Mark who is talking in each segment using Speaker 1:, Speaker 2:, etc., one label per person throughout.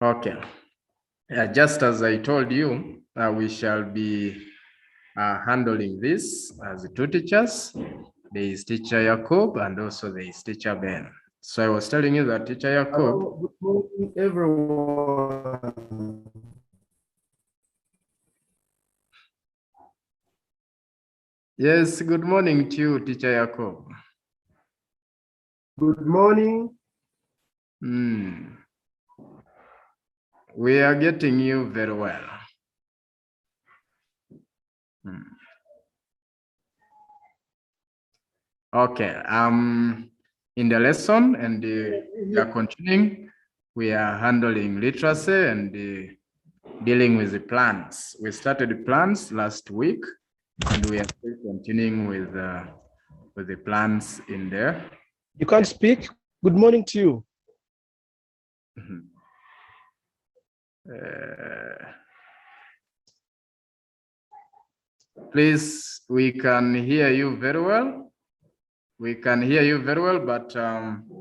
Speaker 1: Okay. Just as I told you, we shall be handling this as two teachers. There is teacher Jacob and also there is teacher Ben. So I was telling you that teacher Jacob.
Speaker 2: Good morning, everyone.
Speaker 1: Yes, good morning to you, teacher Jacob.
Speaker 2: Good morning.
Speaker 1: We are getting you very well. Okay, in the lesson and we are continuing. We are handling literacy and dealing with the plants. We started the plants last week and we are still continuing with the plants in there.
Speaker 2: You can't speak. Good morning to you.
Speaker 1: Please, we can hear you very well. We can hear you very well, but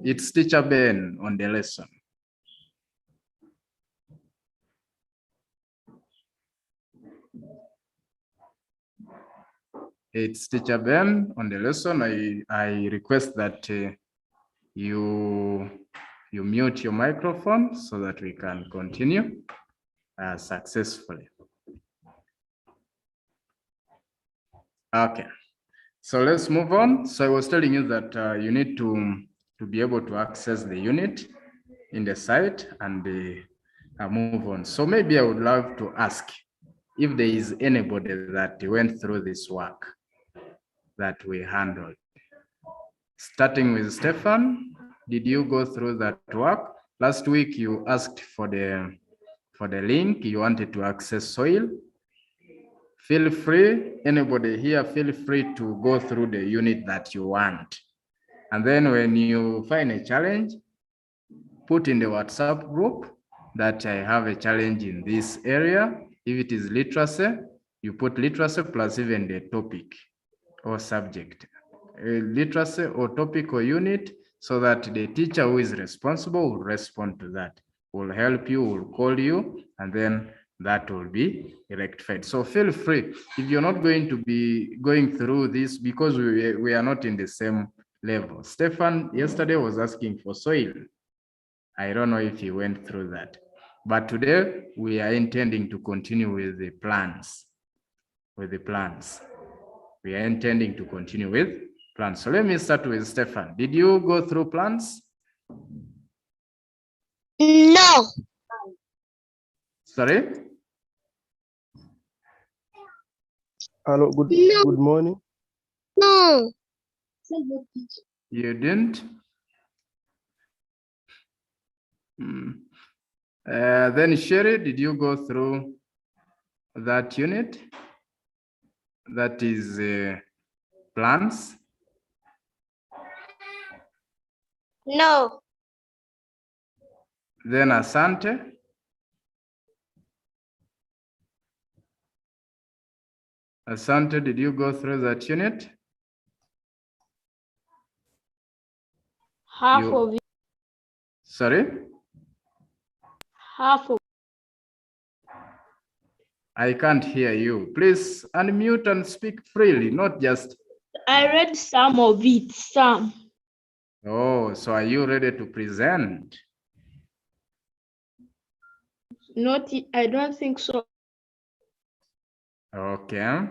Speaker 1: it's teacher Ben on the lesson. It's teacher Ben on the lesson. I request that you mute your microphone so that we can continue successfully. Okay, so let's move on. So I was telling you that you need to be able to access the unit in the site and move on. So maybe I would love to ask if there is anybody that went through this work that we handled. Starting with Stefan, did you go through that work? Last week you asked for the link, you wanted to access soil. Feel free, anybody here, feel free to go through the unit that you want. And then when you find a challenge, put in the WhatsApp group that I have a challenge in this area. If it is literacy, you put literacy plus even the topic or subject. Literacy or topic or unit, so that the teacher who is responsible will respond to that, will help you, will call you, and then that will be rectified. So feel free, if you're not going to be going through this because we are not in the same level. Stefan yesterday was asking for soil. I don't know if he went through that, but today we are intending to continue with the plans. We are intending to continue with plans. So let me start with Stefan. Did you go through plans?
Speaker 3: No.
Speaker 1: Sorry?
Speaker 2: Hello, good morning.
Speaker 3: No.
Speaker 1: You didn't? Then Sherry, did you go through that unit? That is plans?
Speaker 3: No.
Speaker 1: Then Asante? Asante, did you go through that unit?
Speaker 4: Half of it.
Speaker 1: Sorry?
Speaker 4: Half of
Speaker 1: I can't hear you. Please unmute and speak freely, not just.
Speaker 4: I read some of it, some.
Speaker 1: Oh, so are you ready to present?
Speaker 4: Not, I don't think so.
Speaker 1: Okay.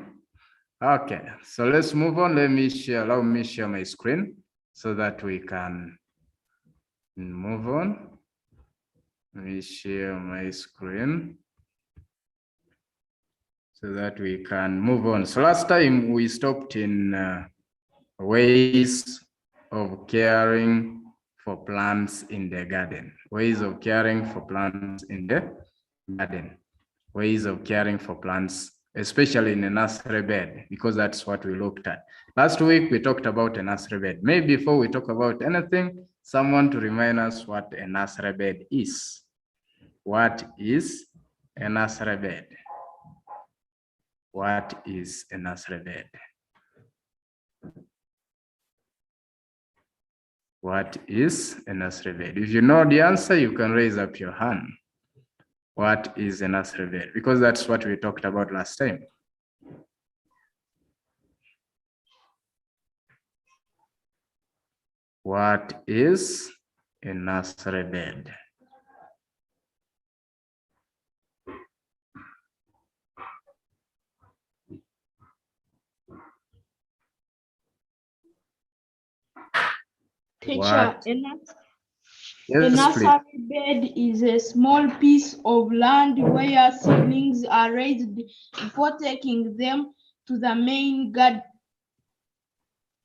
Speaker 1: Okay, so let's move on. Allow me share my screen so that we can move on. Let me share my screen so that we can move on. So last time we stopped in ways of caring for plants in the garden. Ways of caring for plants in the garden. Ways of caring for plants, especially in a nursery bed, because that's what we looked at. Last week, we talked about a nursery bed. Maybe before we talk about anything, someone to remind us what a nursery bed is. What is a nursery bed? What is a nursery bed? What is a nursery bed? If you know the answer, you can raise up your hand. What is a nursery bed? Because that's what we talked about last time. What is a nursery bed?
Speaker 4: Teacher,
Speaker 1: What?
Speaker 4: a
Speaker 1: Yes,
Speaker 4: nursery bed is a small piece of land where seedlings are raised before taking them to the main garden.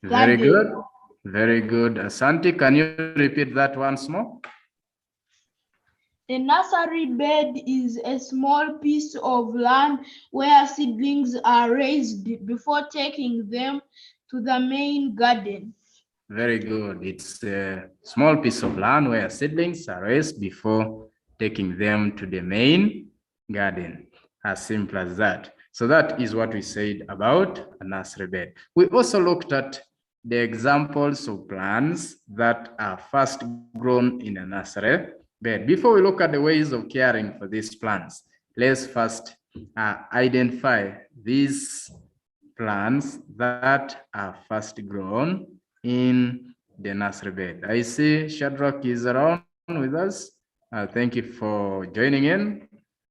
Speaker 1: Very good. Very good. Asante, can you repeat that once more?
Speaker 4: A nursery bed is a small piece of land where seedlings are raised before taking them to the main garden.
Speaker 1: Very good. It's a small piece of land where seedlings are raised before taking them to the main garden. As simple as that. So that is what we said about a nursery bed. We also looked at the examples of plants that are first grown in a nursery bed. Before we look at the ways of caring for these plants, let's first identify these plants that are first grown in the nursery bed. I see Shadrach is around with us. Thank you for joining in.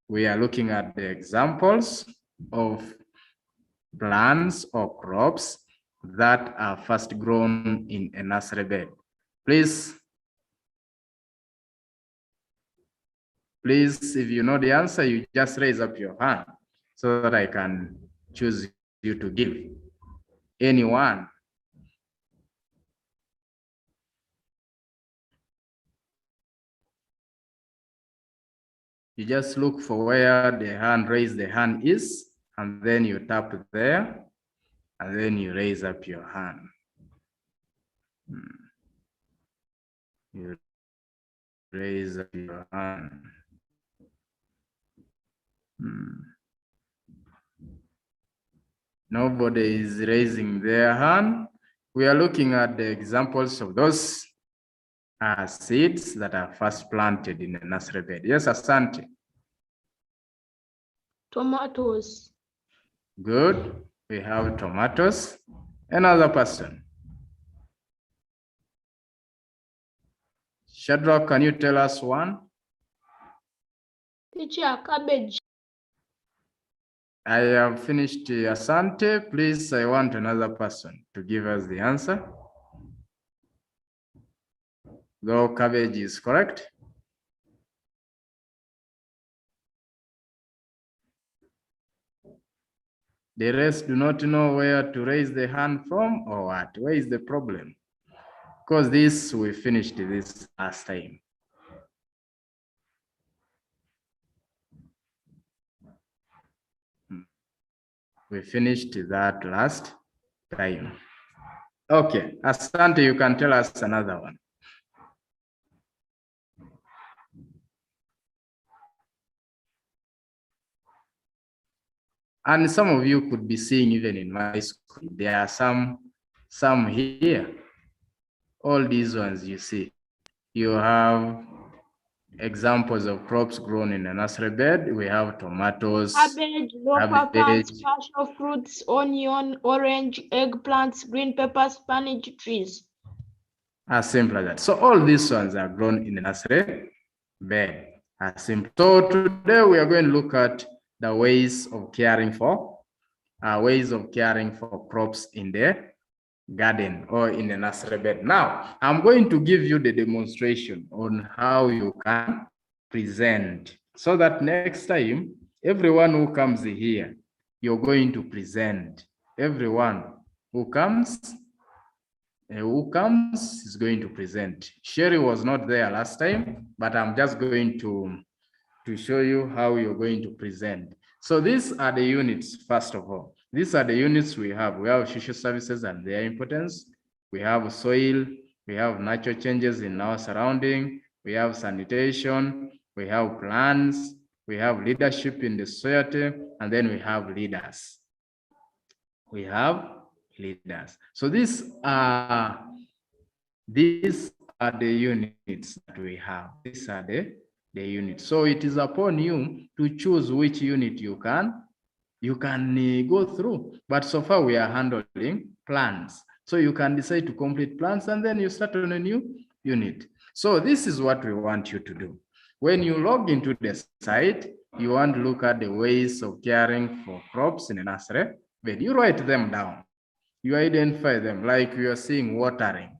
Speaker 1: We are looking at the examples of plants or crops that are first grown in a nursery bed. Please, if you know the answer, you just raise up your hand so that I can choose you to give. Anyone? You just look for where the hand, raise the hand is, and then you tap there, and then you raise up your hand. You raise up your hand. Nobody is raising their hand. We are looking at the examples of those seeds that are first planted in a nursery bed. Yes, Asante.
Speaker 4: Tomatoes.
Speaker 1: Good. We have tomatoes. Another person. Shadrach, can you tell us one?
Speaker 4: Teacher, cabbage.
Speaker 1: I have finished Asante. Please, I want another person to give us the answer. Though cabbage is correct. The rest do not know where to raise the hand from or what? Where is the problem? Because this, we finished this last time. We finished that last time. Okay, Asante, you can tell us another one. And some of you could be seeing even in my school, there are some here. All these ones you see. You have examples of crops grown in a nursery bed. We have tomatoes,
Speaker 4: Cabbage, peppers, passion fruits, onion, orange, eggplants, green peppers, spinach trees.
Speaker 1: As simple as that. So all these ones are grown in a nursery bed. As simple. So today we are going to look at the ways of caring for crops in the garden or in a nursery bed. Now, I'm going to give you the demonstration on how you can present so that next time, everyone who comes here, you're going to present. Everyone who comes is going to present. Sherry was not there last time, but I'm just going to show you how you're going to present. So these are the units, first of all. These are the units we have. We have social services and their importance. We have soil. We have natural changes in our surrounding. We have sanitation. We have plans. We have leadership in the society. And then we have leaders. We have leaders. So these are the units that we have. These are the the unit. So it is upon you to choose which unit you can go through. But so far we are handling plans. So you can decide to complete plans and then you start on a new unit. So this is what we want you to do. When you log into the site, you want to look at the ways of caring for crops in a nursery bed. You write them down. You identify them, like you are seeing watering.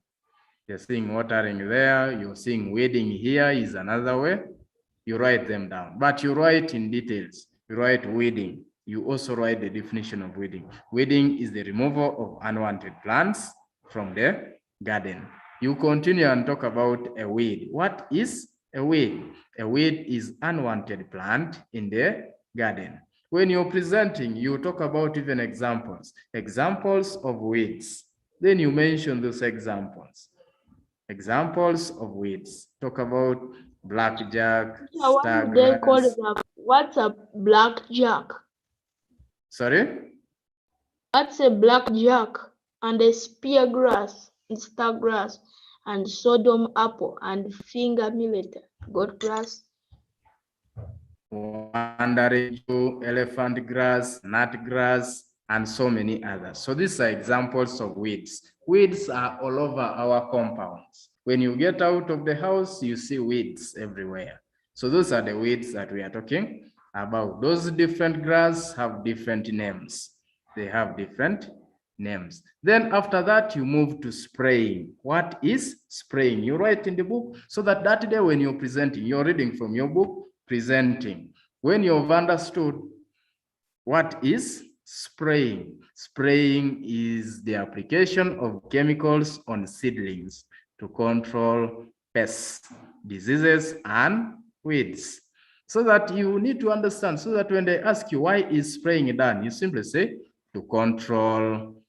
Speaker 1: You're seeing watering there, you're seeing weeding here is another way. You write them down, but you write in details. You write weeding. You also write the definition of weeding. Weeding is the removal of unwanted plants from the garden. You continue and talk about a weed. What is a weed? A weed is unwanted plant in the garden. When you're presenting, you talk about even examples of weeds. Then you mention those examples of weeds. Talk about blackjack,
Speaker 4: What do they call
Speaker 1: stargrass.
Speaker 4: it? What's a blackjack?
Speaker 1: Sorry?
Speaker 4: What's a blackjack? And a speargrass, and stargrass, and Sodom apple, and finger millet, goat grass.
Speaker 1: Wandering Jew, elephant grass, nut grass, and so many others. So these are examples of weeds. Weeds are all over our compounds. When you get out of the house, you see weeds everywhere. So those are the weeds that we are talking about. Those different grass have different names. They have different names. Then after that, you move to spraying. What is spraying? You write in the book so that day when you're presenting, you're reading from your book, presenting. When you've understood what is spraying, spraying is the application of chemicals on seedlings to control pests, diseases, and weeds. So that you need to understand, so that when they ask you why is spraying done, you simply say to control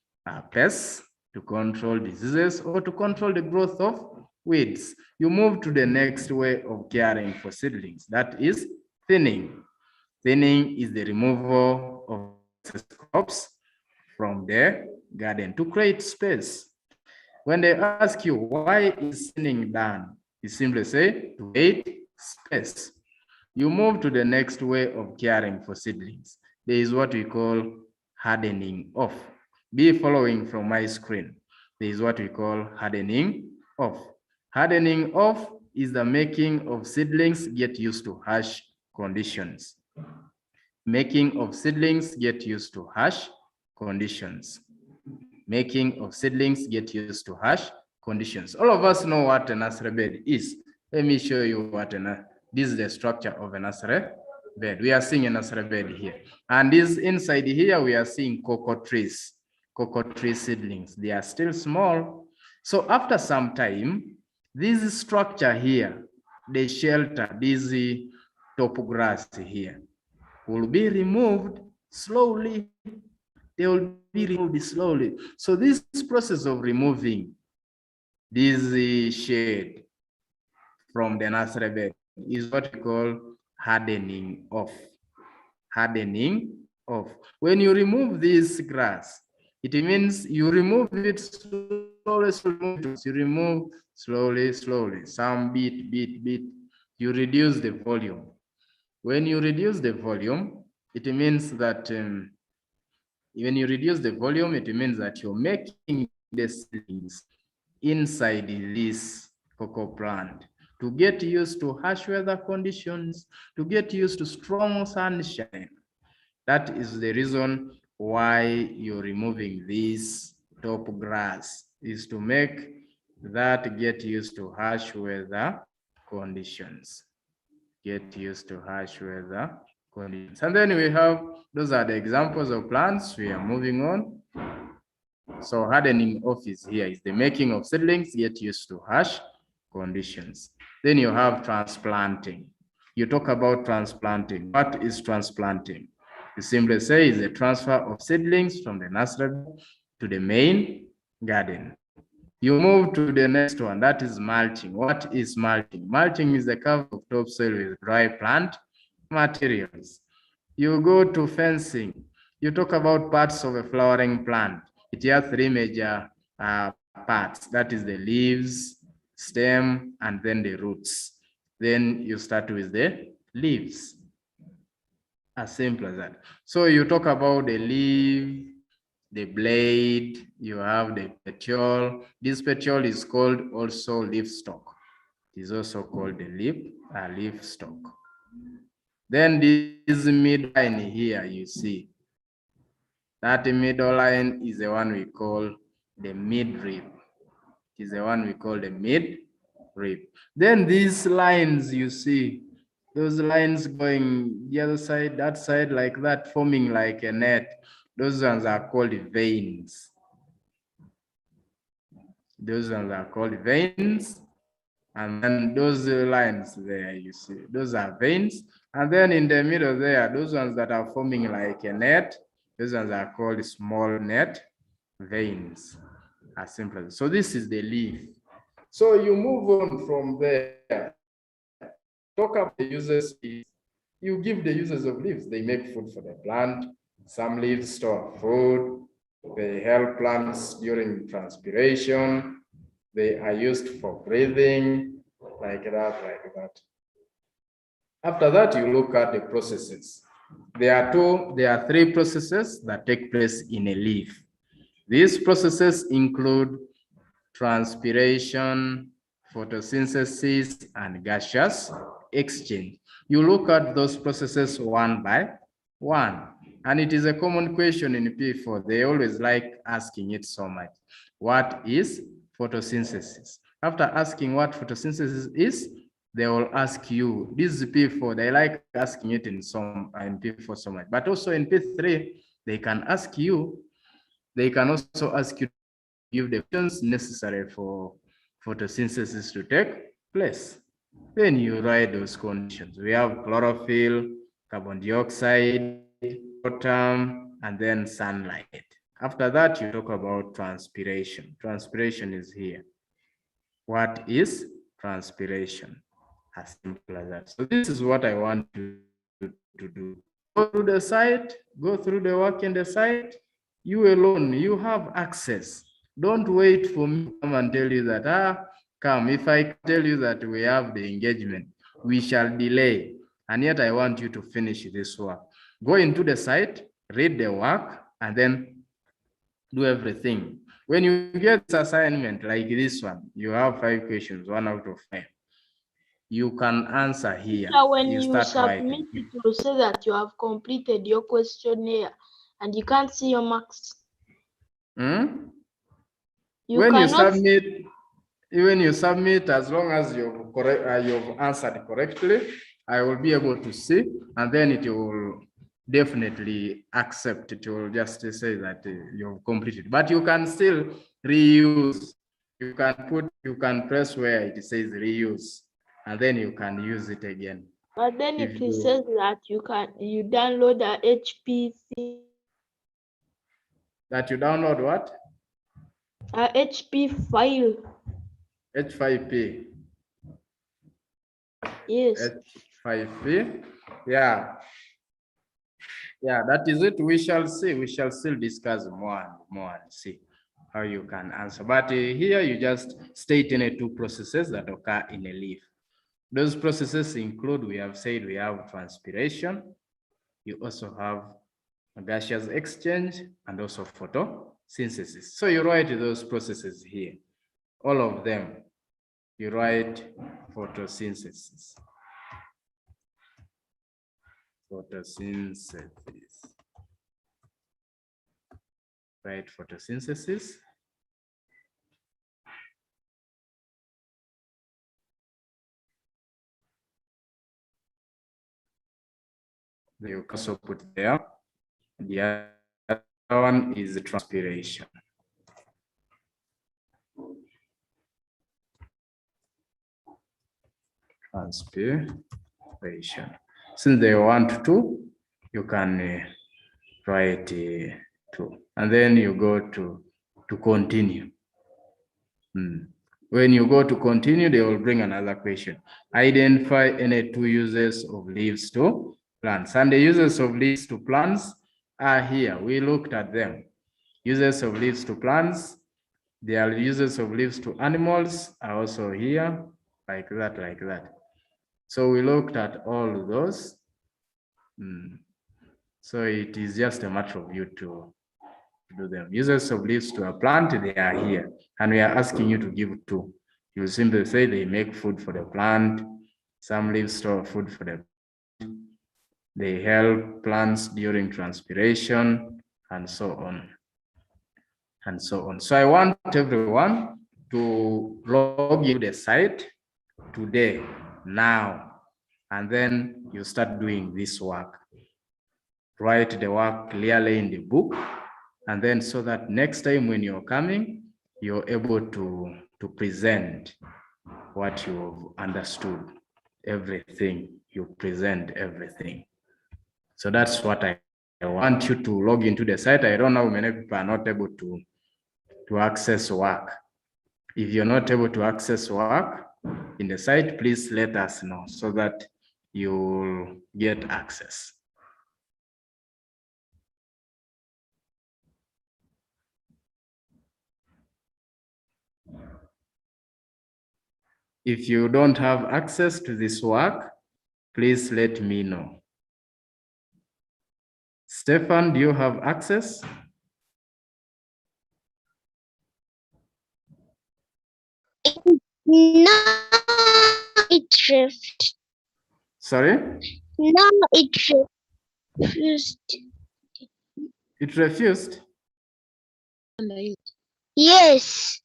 Speaker 1: pests, to control diseases, or to control the growth of weeds. You move to the next way of caring for seedlings. That is thinning. Thinning is the removal of crops from the garden to create space. When they ask you why is thinning done, you simply say to create space. You move to the next way of caring for seedlings. There is what we call hardening off. Be following from my screen. There is what we call hardening off. Hardening off is the making of seedlings get used to harsh conditions. Making of seedlings get used to harsh conditions. Making of seedlings get used to harsh conditions. All of us know what a nursery bed is. Let me show you what this is the structure of a nursery bed. We are seeing a nursery bed here. And this inside here, we are seeing cocoa trees. Cocoa tree seedlings. They are still small. So after some time, this structure here, the shelter, this top grass here, will be removed slowly. They will be removed slowly. So this process of removing this shade from the nursery bed is what we call hardening off. Hardening off. When you remove this grass, it means you remove it slowly, slowly. You remove slowly, slowly. Some bit. You reduce the volume. When you reduce the volume, it means that when you reduce the volume, it means that you're making the seedlings inside this cocoa plant to get used to harsh weather conditions, to get used to strong sunshine. That is the reason why you're removing this top grass, is to make that get used to harsh weather conditions. Get used to harsh weather conditions. And then we have, those are the examples of plants. We are moving on. So hardening off is here, is the making of seedlings get used to harsh conditions. Then you have transplanting. You talk about transplanting. What is transplanting? You simply say is the transfer of seedlings from the nursery to the main garden. You move to the next one, that is mulching. What is mulching? Mulching is the cover of topsoil with dry plant materials. You go to fencing. You talk about parts of a flowering plant. It has three major parts. That is the leaves, stem, and then the roots. Then you start with the leaves. As simple as that. So you talk about the leaf, the blade, you have the petiole. This petiole is called also leaf stalk. It is also called the leaf stalk. Then this middle line here, you see. That middle line is the one we call the midrib. It is the one we call the midrib. Then these lines, you see, those lines going the other side, that side, like that, forming like a net. Those ones are called veins. Those ones are called veins. And then those lines there, you see, those are veins. And then in the middle there, those ones that are forming like a net, those ones are called small net veins. As simple as. So this is the leaf. So you move on from there. Talk about the uses. You give the uses of leaves. They make food for the plant. Some leaves store food. They help plants during transpiration. They are used for breathing, like that, like that. After that, you look at the processes. There are three processes that take place in a leaf. These processes include transpiration, photosynthesis, and gaseous exchange. You look at those processes one by one. And it is a common question in P4. They always like asking it so much. What is photosynthesis? After asking what photosynthesis is, they will ask you, this is P4, they like asking it in P4 so much. But also in P3, they can ask you, they can also ask you to give the conditions necessary for photosynthesis to take place. Then you write those conditions. We have chlorophyll, carbon dioxide, water, and then sunlight. After that, you talk about transpiration. Transpiration is here. What is transpiration? As simple as that. So this is what I want you to do. Go through the site, go through the work in the site. You alone, you have access. Don't wait for me to come and tell you that, come, if I tell you that we have the engagement, we shall delay. And yet I want you to finish this work. Go into the site, read the work, and then do everything. When you get this assignment like this one, you have 5 questions, 1 out of 5. You can answer here.
Speaker 4: So when
Speaker 1: you
Speaker 4: you
Speaker 1: start
Speaker 4: submit,
Speaker 1: writing.
Speaker 4: it will say that you have completed your questionnaire and you can't see your marks.
Speaker 1: Hmm?
Speaker 4: You
Speaker 1: When you
Speaker 4: cannot
Speaker 1: submit, even you submit, as long as you've answered correctly, I will be able to see, and then it will definitely accept. It will just say that you've completed, but you can still reuse. You can press where it says reuse, and then you can use it again.
Speaker 4: But then
Speaker 1: If
Speaker 4: it
Speaker 1: you-
Speaker 4: says that you download a HPC,
Speaker 1: That you download what?
Speaker 4: a HP file.
Speaker 1: H5P.
Speaker 4: Yes.
Speaker 1: H5P. Yeah. Yeah, that is it. We shall see. We shall still discuss more and more and see how you can answer. But here you just state in 2 processes that occur in a leaf. Those processes include, we have said, we have transpiration. You also have gaseous exchange and also photosynthesis. So you write those processes here, all of them. You write photosynthesis. Photosynthesis. Write photosynthesis. You also put there. The other one is transpiration. Transpiration. Since they want to, you can write 2, and then you go to continue. When you go to continue, they will bring another question. Identify any 2 uses of leaves to plants. And the uses of leaves to plants are here. We looked at them. Uses of leaves to plants. There are uses of leaves to animals are also here, like that, like that. So we looked at all of those. So it is just a matter of you to do them. Uses of leaves to a plant, they are here. And we are asking you to give 2. You simply say they make food for the plant. Some leaves store food for the plant. They help plants during transpiration, and so on. And so on. So I want everyone to log into the site today, now, and then you start doing this work. Write the work clearly in the book, and then so that next time when you're coming, you're able to present what you've understood, everything, you present everything. So that's what I want you to log into the site. I don't know how many people are not able to access work. If you're not able to access work in the site, please let us know so that you'll get access. If you don't have access to this work, please let me know. Stefan, do you have access?
Speaker 3: No, it refused.
Speaker 1: Sorry?
Speaker 3: No, it refused.
Speaker 1: It refused?
Speaker 3: Yes.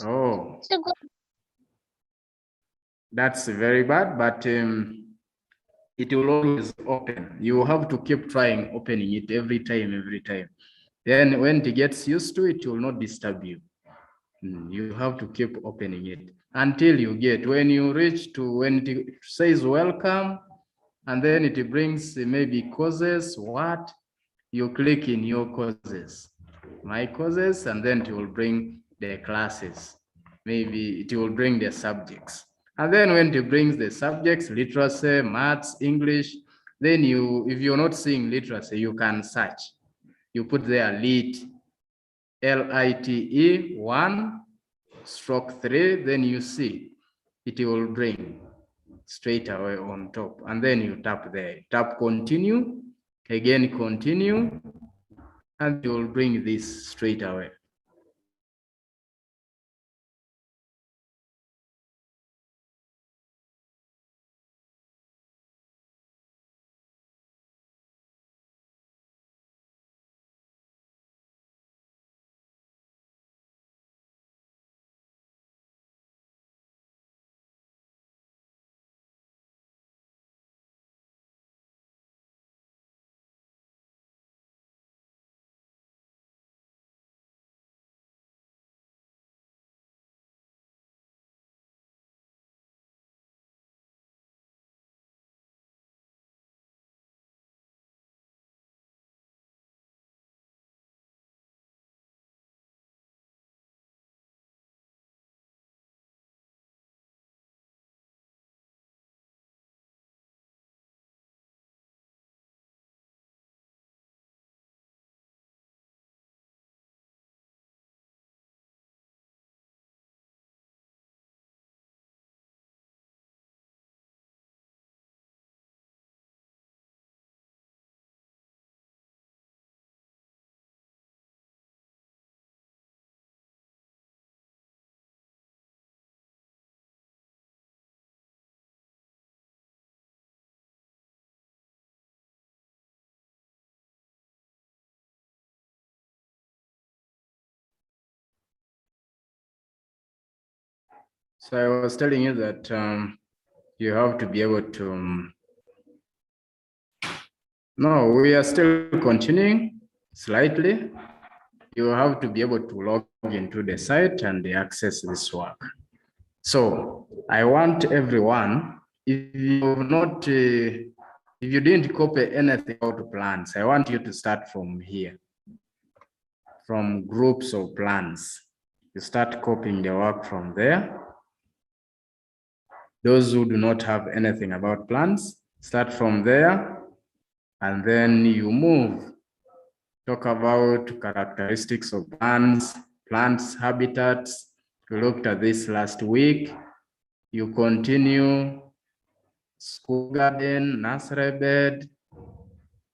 Speaker 1: Oh,
Speaker 3: So go.
Speaker 1: that's very bad, but it will always open. You have to keep trying opening it every time. Then when it gets used to it, it will not disturb you. You have to keep opening it until you get, when you reach to, when it says welcome, and then it brings maybe courses, what? You click in your courses, my courses, and then it will bring the classes. Maybe it will bring the subjects. And then when it brings the subjects, literacy, maths, English, then you, if you're not seeing literacy, you can search. You put there lit, LITE 1/3, then you see it will bring straight away on top, and then you tap there, tap continue, again continue, and you will bring this straight away. So I was telling you that you have to be able to, no, we are still continuing slightly. You have to be able to log into the site and access this work. So I want everyone, if you've not, if you didn't copy anything about plans, I want you to start from here, from groups of plans. You start copying the work from there. Those who do not have anything about plants, start from there, and then you move. Talk about characteristics of plants, plants, habitats. We looked at this last week. You continue school garden, nursery bed,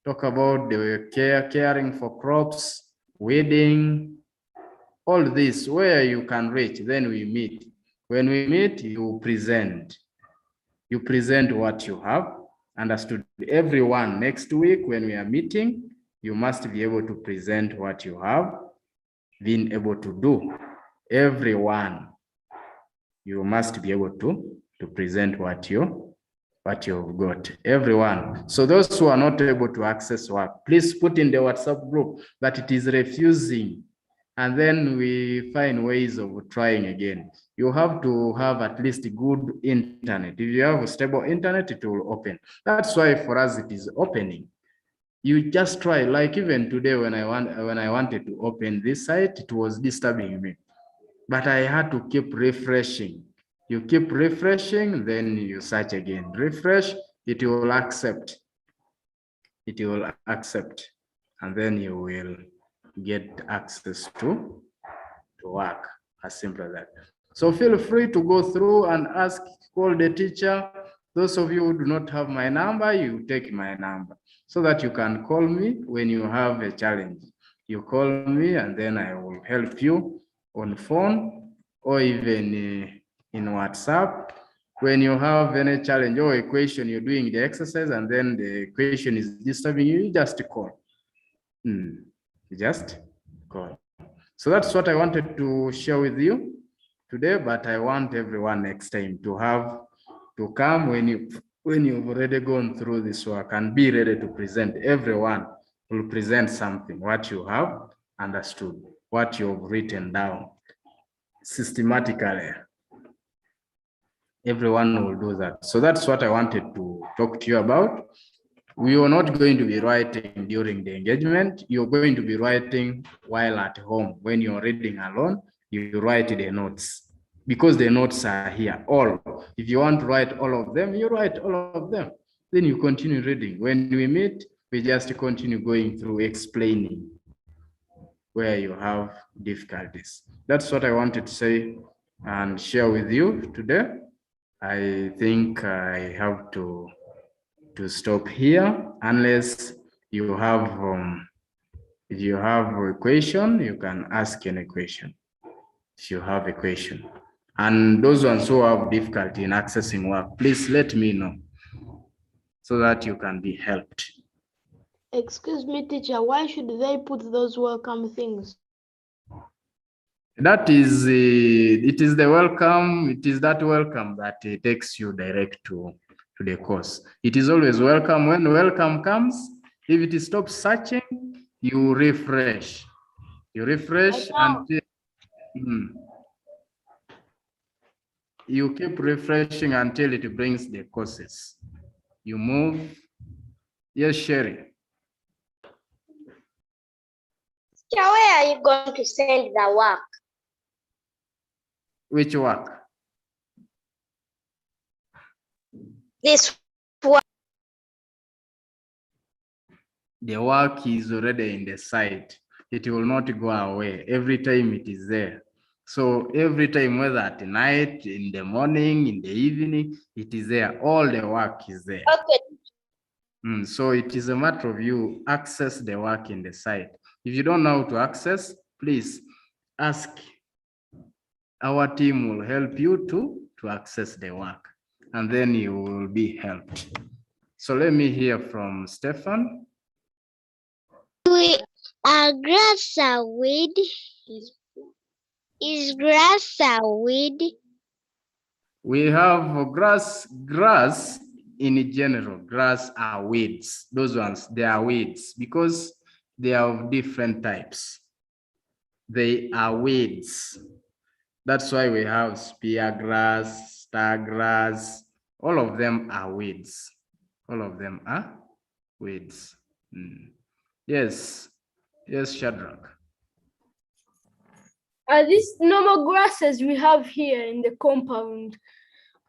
Speaker 1: talk about the caring for crops, weeding, all this where you can reach, then we meet. When we meet, you present. You present what you have. Understood? Everyone, next week when we are meeting, you must be able to present what you have been able to do. Everyone, you must be able to present what you've got. Everyone. So those who are not able to access work, please put in the WhatsApp group that it is refusing. And then we find ways of trying again. You have to have at least good internet. If you have a stable internet, it will open. That's why for us it is opening. You just try, like even today when I wanted to open this site, it was disturbing me. But I had to keep refreshing. You keep refreshing, then you search again. Refresh, it will accept. It will accept. And then you will get access to work, as simple as that. So feel free to go through and ask, call the teacher. Those of you who do not have my number, you take my number so that you can call me when you have a challenge. You call me and then I will help you on phone or even in WhatsApp. When you have any challenge or a question, you're doing the exercise and then the question is disturbing you, you just call. You just call. So that's what I wanted to share with you today, but I want everyone next time to come when you've already gone through this work and be ready to present. Everyone will present something, what you have understood, what you've written down systematically. Everyone will do that. So that's what I wanted to talk to you about. We are not going to be writing during the engagement. You're going to be writing while at home. When you're reading alone, you write the notes because the notes are here. All. If you want to write all of them, you write all of them. Then you continue reading. When we meet, we just continue going through explaining where you have difficulties. That's what I wanted to say and share with you today. I think I have to stop here unless you have if you have a question, you can ask any question if you have a question. And those ones who have difficulty in accessing work, please let me know so that you can be helped.
Speaker 4: Excuse me, teacher, why should they put those welcome things?
Speaker 1: That is it is the welcome, it is that welcome that takes you direct to the course. It is always welcome. When welcome comes, if it stops searching, you refresh. You refresh until you keep refreshing until it brings the courses. You move. Yes, Sherry.
Speaker 3: So where are you going to send the work?
Speaker 1: Which work?
Speaker 3: This work.
Speaker 1: The work is already in the site. It will not go away. Every time it is there. So every time, whether at night, in the morning, in the evening, it is there. All the work is there.
Speaker 3: Okay.
Speaker 1: So it is a matter of you access the work in the site. If you don't know how to access, please ask. Our team will help you to access the work, and then you will be helped. So let me hear from Stefan.
Speaker 3: Grass a weed? Is grass a weed?
Speaker 1: We have grass in general. Grass are weeds. Those ones, they are weeds because they are of different types. They are weeds. That's why we have spear grass, star grass. All of them are weeds. All of them are weeds. Yes. Yes, Shadrach.
Speaker 5: Are these normal grasses we have here in the compound?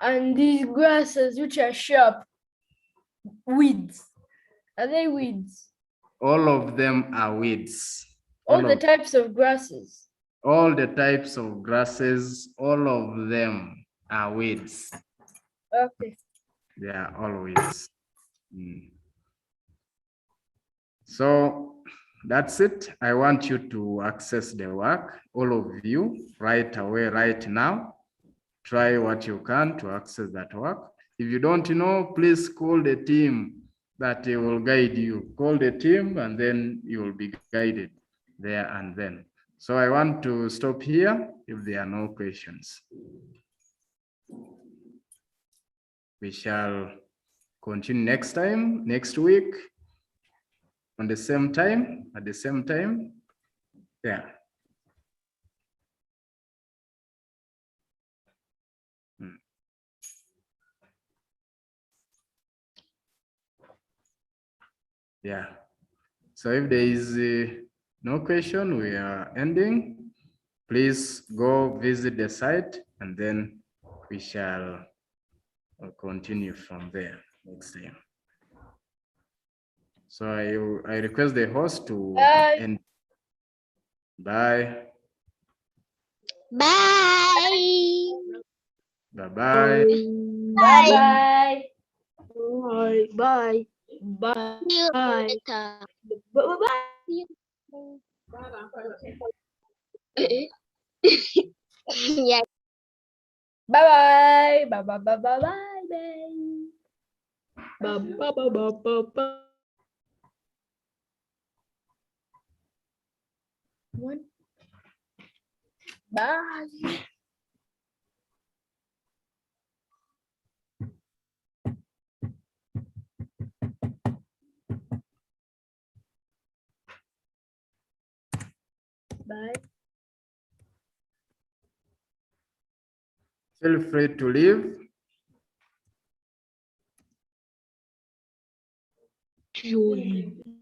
Speaker 5: And these grasses which are sharp, weeds. Are they weeds?
Speaker 1: All of them are weeds.
Speaker 5: All the types of grasses.
Speaker 1: All the types of grasses, all of them are weeds.
Speaker 5: Okay.
Speaker 1: Yeah, always. Mm. So that's it. I want you to access the work, all of you, right away, right now. Try what you can to access that work. If you don't know, please call the team that will guide you. Call the team and then you will be guided there and then. So I want to stop here if there are no questions. We shall continue next time, next week, on the same time, at the same time. Yeah. Yeah. So if there is no question, we are ending. Please go visit the site and then we shall continue from there next time. So I request the host to end. Bye.
Speaker 3: Bye.
Speaker 1: Bye-bye.
Speaker 5: Bye-bye.
Speaker 2: Bye.
Speaker 5: Bye.
Speaker 3: See you
Speaker 5: Bye.
Speaker 3: later.
Speaker 5: Bye-bye.
Speaker 3: Yeah.
Speaker 5: Bye-bye. Bye-bye. Bye-bye. One. Bye. Bye.
Speaker 1: Feel free to leave.
Speaker 5: Join.